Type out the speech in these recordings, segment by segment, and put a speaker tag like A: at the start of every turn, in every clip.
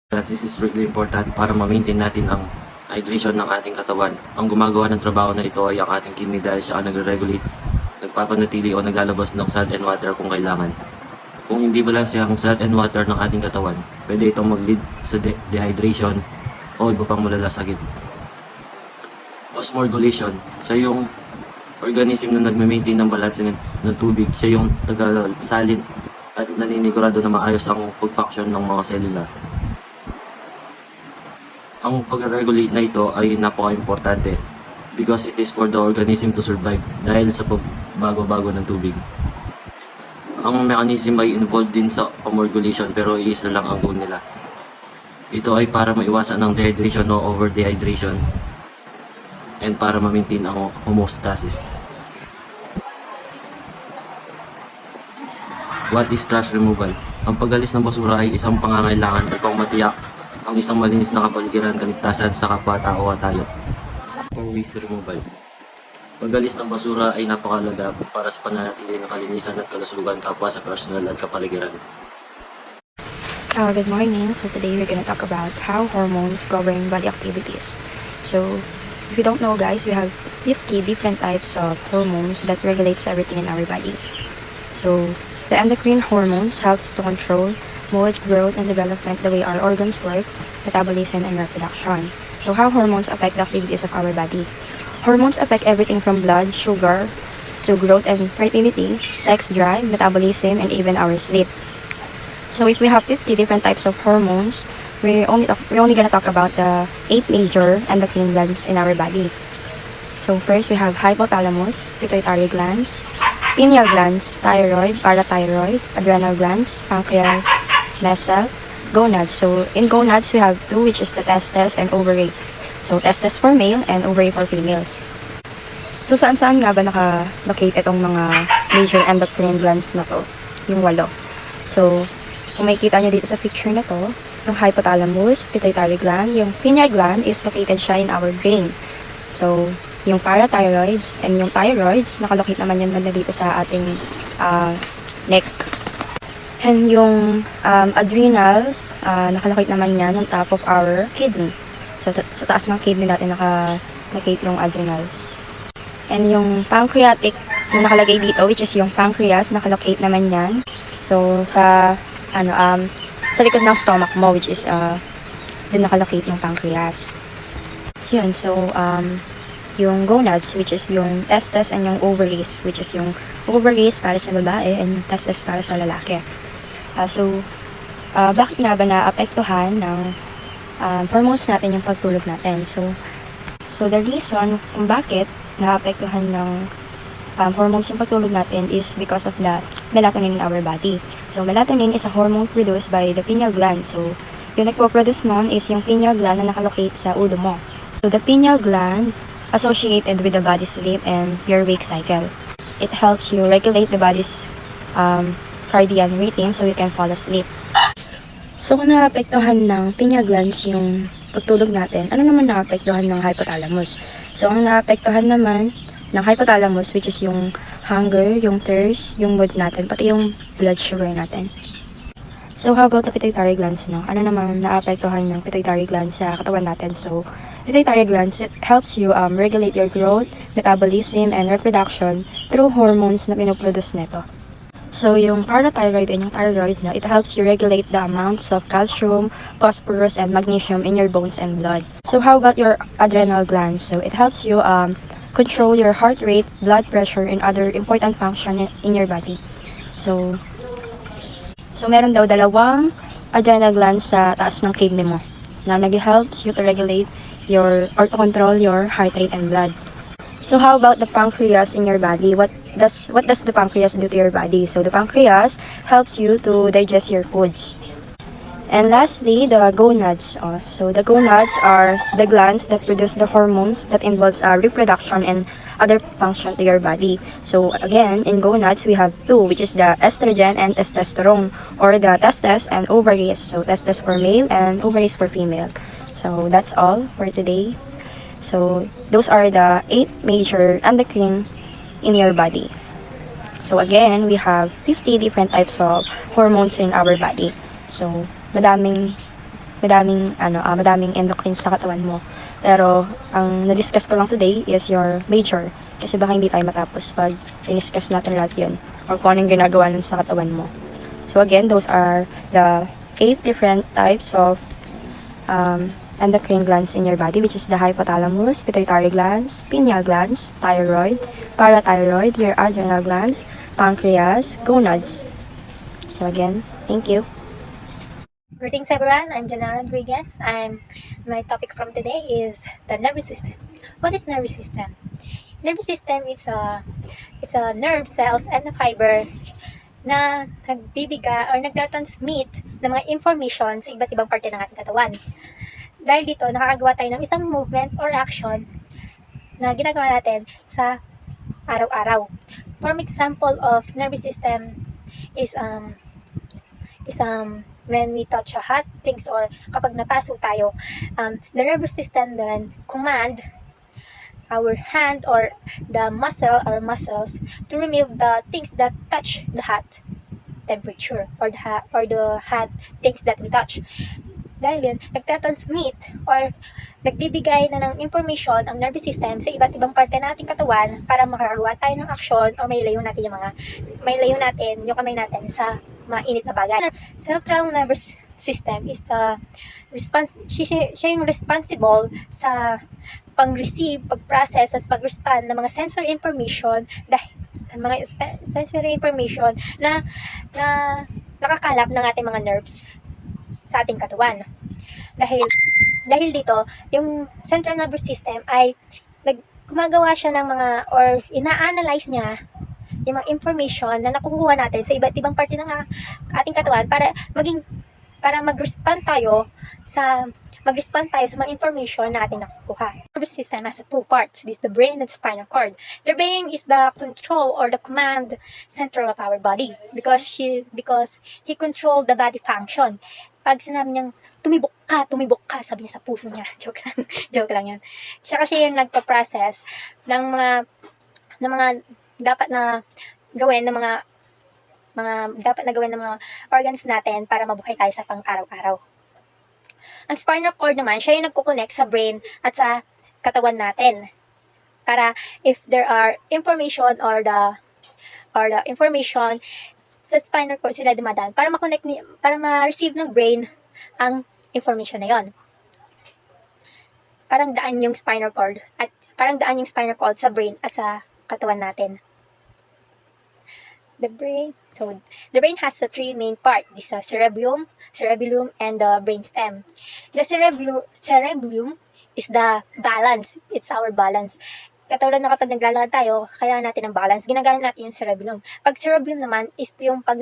A: This is really important para ma-maintain natin ang hydration ng ating katawan. Ang gumagawa ng trabaho na ito ay ang ating kidney dahil siya ang nagre-regulate, nagpapanatili o naglalabas ng salt and water kung kailangan. Kung hindi balanse ang salt and water ng ating katawan, pwede itong mag-lead sa dehydration o iba pang malalang sakit. Osmorgulation, siya yung organism na nagme-maintain ng balanse ng tubig. Siya yung taga-salin at naninigurado na maayos ang pag-function ng mga selula. Ang pag-regulate na ito ay napaka-importante because it is for the organism to survive dahil sa pagbago-bago ng tubig. Ang mechanism ay involved din sa osmorgulation pero isa lang ang goal nila. Ito ay para maiwasan ang dehydration o over-dehydration and para ma-maintain ang homeostasis. What is trash removal? Ang pag-alis ng basura ay isang pangangailangan upang matiyak ang isang malinis na kapaligiran, kaligtasan sa kapwa-tao at tayo. Ang waste removal. Pag-alis ng basura ay napakahalaga para sa pananatili ng kalinisan at kalusugan kapwa sa personal at kapaligiran.
B: Good morning. So today we're going to talk about how hormones govern body activities. So if you don't know, guys, we have 50 different types of hormones that regulates everything in our body. So the endocrine hormones helps to control mood, growth, and development, the way our organs work, metabolism, and reproduction. So how hormones affect the activities of our body? Hormones affect everything from blood, sugar, to growth and fertility, sex drive, metabolism, and even our sleep. So if we have 50 different types of hormones, we're only gonna talk about the 8 major endocrine glands in our body. So first we have hypothalamus, pituitary glands, pineal glands, thyroid, parathyroid, adrenal glands, pancreas, vessel, gonads. So in gonads we have 2, which is the testes and ovary. So testes for male and ovary for females. So saan nga ba naka-locate itong mga major endocrine glands na to? Yung 8. So kung makikita nyo dito sa picture na to, yung hypothalamus, pituitary gland, yung pineal gland is located siya in our brain. So yung parathyroids and yung thyroids, nakalocate naman yan banda dito sa ating neck. And yung adrenals, nakalocate naman yan on top of our kidney. So sa taas ng kidney natin nakalocate yung adrenals. And yung pancreatic na nakalagay dito, which is yung pancreas, nakalocate naman yan. So sa likod ng stomach mo, which is dun nakalocate yung pancreas. Yun, so yung gonads, which is yung testes, and yung ovaries, which is yung ovaries para sa babae and testes para sa lalaki. Bakit nga ba naapektuhan ng hormones natin yung pagtulog natin? So the reason kung bakit naapektuhan ng hormones yung pagtulog natin is because of the melatonin in our body. So melatonin is a hormone produced by the pineal gland. So yung nagpo-produce nun is yung pineal gland na nakalocate sa ulo mo. So the pineal gland associated with the body sleep and your wake cycle. It helps you regulate the body's circadian rhythm so you can fall asleep. So kung naapektuhan ng pineal glands yung pagtulog natin, ano naman naapektuhan ng hypothalamus? So ang naapektuhan naman ng hypothalamus, which is yung hunger, yung thirst, yung mood natin, pati yung blood sugar natin. So how about the pituitary glands, no? Ano namang naapektuhan ng pituitary glands sa katawan natin? So pituitary glands, it helps you regulate your growth, metabolism, and reproduction through hormones na pinoproduce nito. So yung parathyroid and yung thyroid, no, it helps you regulate the amounts of calcium, phosphorus, and magnesium in your bones and blood. So how about your adrenal glands? So it helps you control your heart rate, blood pressure, and other important function in your body. So meron daw 2 adrenal glands sa taas ng kidney mo na nag-helps you to regulate or to control your heart rate and blood. So how about the pancreas in your body? What does the pancreas do to your body? So the pancreas helps you to digest your foods. And lastly, the gonads. So the gonads are the glands that produce the hormones that involves reproduction and other function to your body. So again, in gonads we have 2, which is the estrogen and testosterone, or the testes and ovaries. So testes for male and ovaries for female. So that's all for today. So those are the 8 major endocrine in your body. So again, we have 50 different types of hormones in our body. So madaming madaming endocrine sa katawan mo. Pero ang na-discuss ko lang today is your major. Kasi baka hindi tayo matapos pag i-discuss natin lahat yun. Or kung anong ginagawa nun sa katawan mo. So again, those are the 8 different types of endocrine glands in your body, which is the hypothalamus, pituitary glands, pineal glands, thyroid, parathyroid, your adrenal glands, pancreas, gonads. So again, thank you.
C: Greetings everyone, I'm Janara Rodriguez. My topic from today is the nervous system. What is nervous system? Nervous system it's a nerve cells and a fiber na nagbibigay or nagtatransmit ng mga information sa iba't ibang parte ng ating katawan. Dahil dito, nakakagawa tayo ng isang movement or action na ginagawa natin sa araw-araw. For example of nervous system is when we touch a hot things or kapag napaso tayo, the nervous system then command our hand or the muscles to remove the things that touch the hot temperature or the hot things that we touch. Dahil yun, nagtatransmit or nagbibigay na ng information ang nervous system sa iba't ibang parte ng ating katawan para makagawa tayo ng aksyon o may layo natin yung kamay natin sa mainit na bagay. Central nervous system is siya yung responsible sa pag-receive, pag-process, at pag-respond ng mga sensory information na nakakalap ng ating mga nerves sa ating katawan. Dahil dito, yung central nervous system ay gumagawa siya ng mga or ina-analyze niya yung mga information na nakukuha natin sa iba't ibang parte ng ating katawan para mag-respond tayo sa mga information na ating nakukuha. The nervous system has two parts. This is the brain and the spinal cord. The brain is the control or the command center of our body because he control the body function. Pag sinabi niyang tumibok ka, sabi niya sa puso niya. Joke lang yan. Siya kasi yung nagpa-process ng mga dapat na gawin ng mga organs natin para mabuhay tayo sa pang-araw-araw. Ang spinal cord naman, siya yung nagko-connect sa brain at sa katawan natin. Para if there are information or the information sa spinal cord sila dumadaan para para ma-receive ng brain ang information na yon. Parang daan yung spinal cord sa brain at sa katawan natin. The brain has the three main parts. This is cerebellum, and the brainstem. The cerebellum is the balance. It's our balance. Katulad na kapag naglalakad tayo, kailangan natin ng balance. Ginagamit natin yung cerebellum. Pag cerebellum naman is yung pag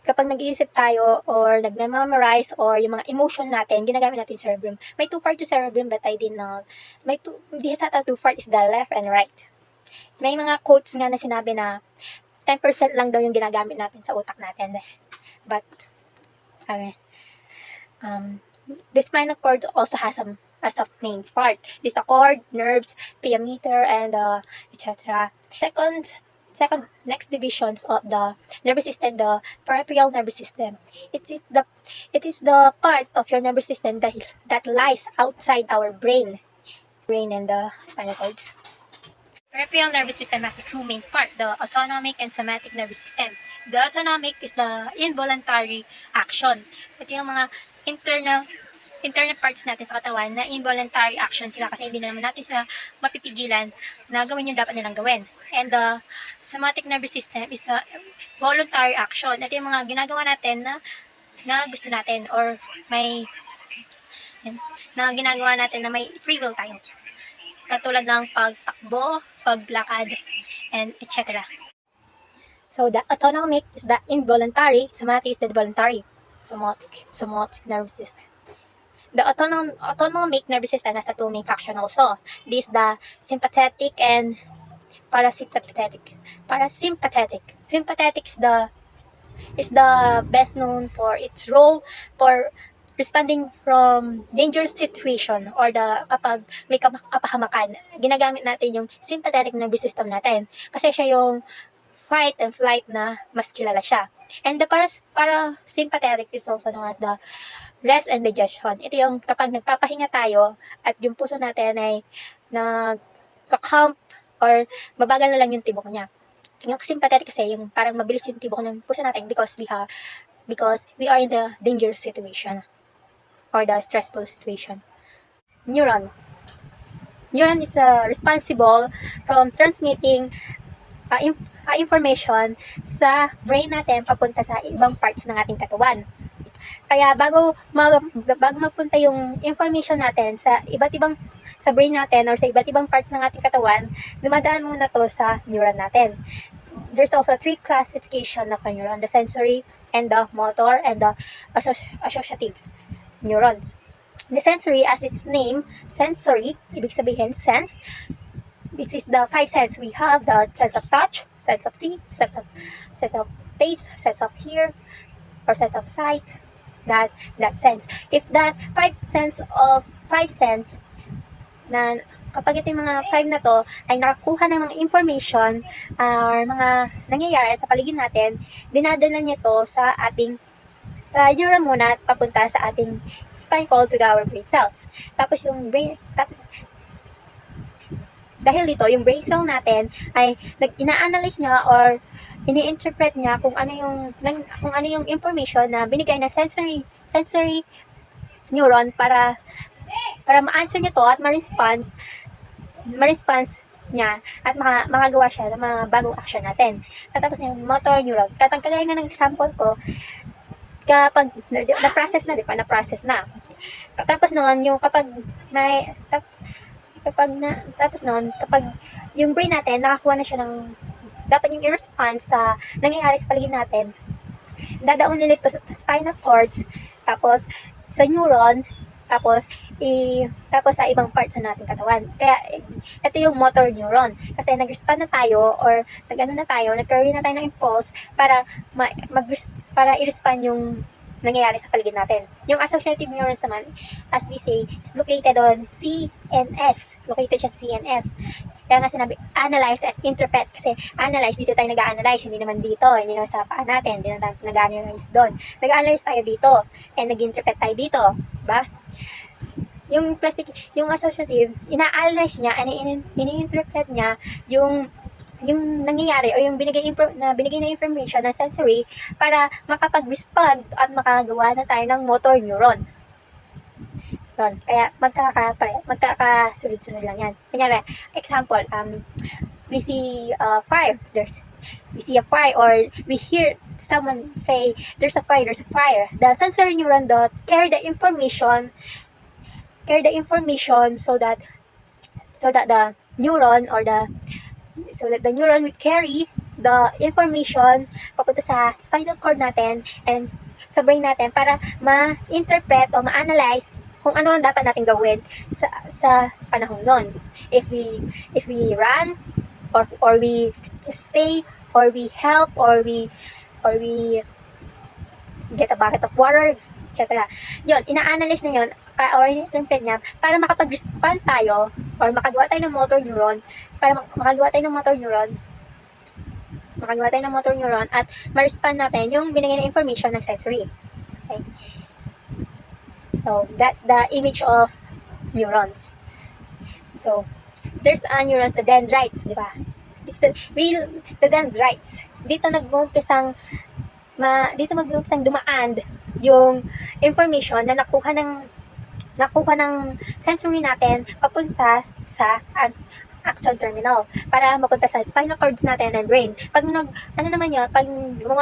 C: kapag nag-iisip tayo or nag-memorize or yung mga emotion natin, ginagamit natin yung cerebellum. May two parts to cerebellum that I did not. Hindi sa two parts is the left and right. May mga quotes nga na sinabi na 10% lang daw yung ginagamit natin sa utak natin. But, the spinal cord also has a main part. This is the cord, nerves, pia mater, and etc. Second, next divisions of the nervous system, the peripheral nervous system. It is the part of your nervous system that lies outside our brain and the spinal cords. Peripheral nervous system has two main parts, the autonomic and somatic nervous system. The autonomic is the involuntary action. Ito yung mga internal parts natin sa katawan na involuntary action sila kasi hindi na naman natin sila mapipigilan na gawin yung dapat nilang gawin. And the somatic nervous system is the voluntary action. Ito yung mga ginagawa natin na gusto natin or na ginagawa natin na may free will tayo. Katulad ng pagtakbo, paglakad, and etc. So the autonomic is the involuntary, somatic is the voluntary, somatic nervous system. The autonomic nervous system has a two main function also. This is the sympathetic and parasympathetic. Sympathetic is the best known for its role for responding from dangerous situation or kapag may kapahamakan, ginagamit natin yung sympathetic nervous system natin kasi siya yung fight and flight na mas kilala siya. And the parasympathetic is also known as the rest and digestion. Ito yung kapag nagpapahinga tayo at yung puso natin ay nagka-calm or mabagal na lang yung tibok niya. Yung sympathetic kasi yung parang mabilis yung tibok ng puso natin because we are in the dangerous situation or the stressful situation. Neuron. Neuron is responsible from transmitting information sa brain natin papunta sa ibang parts ng ating katawan. Kaya bago magpunta yung information natin sa sa brain natin or sa iba't ibang parts ng ating katawan, dumadaan muna to sa neuron natin. There's also 3 classification of a neuron: the sensory, and the motor, and the associative neurons. The sensory, as its name, sensory, ibig sabihin sense. This is the 5 sense we have: the sense of touch, sense of see, sense of taste, sense of hear, or sense of sight. That sense. If that 5 sense na kapag itong mga 5 na to ay nakakuha ng mga information or mga nangyayari sa paligid natin, dinadala niya to sa neuron muna at papunta sa ating spinal cord to our brain cells. Tapos dahil dito, yung brain cell natin ay ina-analyze niya or ini-interpret niya kung ano yung information na binigay na sensory neuron para ma-answer niya to at ma-response niya at makagawa siya ng mga bagong action natin. Tapos yung motor neuron. Kagaya nga ng example ko, kapag na-process na, di ba? Na-process na. Tapos noon, yung kapag yung brain natin nakakuha na siya ng dapat yung i-response sa nangyayari sa paligid natin, dadaon ulit to sa spinal cords, tapos sa neuron, tapos sa ibang parts sa nating katawan. Kaya ito yung motor neuron kasi nag-respond na tayo or nag-carry na tayo ng impulse para i-respond yung nangyayari sa paligid natin. Yung associative neurons naman, as we say, is located on CNS. Located siya sa CNS. Kaya nga sinabi, analyze at interpret. Kasi analyze, dito tayo nag-analyze. Hindi naman dito. Hindi naman sa paa natin. Hindi naman nag-analyze doon. Nag-analyze tayo dito. And nag-interpret tayo dito. Diba? Yung associative, ina-analyze niya and ini-interpret niya yung nangyayari o yung binigay na information ng sensory para makapag-respond at makagawa na tayo ng motor neuron. Kaya magkakasunod-sunod lang yan. Kunyari, example, we see fire. We see a fire or we hear someone say, there's a fire. The sensory neuron carry the information so that the neuron will carry the information papunta sa spinal cord natin and sa brain natin para ma-interpret o ma-analyze kung ano ang dapat natin gawin sa panahon nun. If we run or we just stay or we help or we get a bucket of water, etc. Yun, ina-analyze na yun or in-interpret niya para makapag-respond tayo or makagawa tayo ng motor neuron at ma-respond natin yung binigay na information ng sensory. Okay? So, that's the image of neurons. So, there's a neuron, the dendrites, di ba? It's the dendrites. Dito mag-uumpisang dumaan yung information na nakuha ng sensory natin papunta sa axon terminal para mapunta sa spinal cords natin and brain. Pag gumawa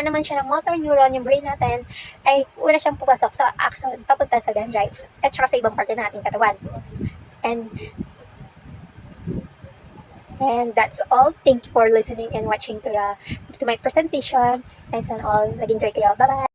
C: naman siya ng motor neuron yung brain natin, ay una siyang pupasok sa axon papunta sa dendrites at saka sa ibang parte nating katawan. And that's all. Thank you for listening and watching to my presentation. And all, nag-enjoy kayo. Bye-bye!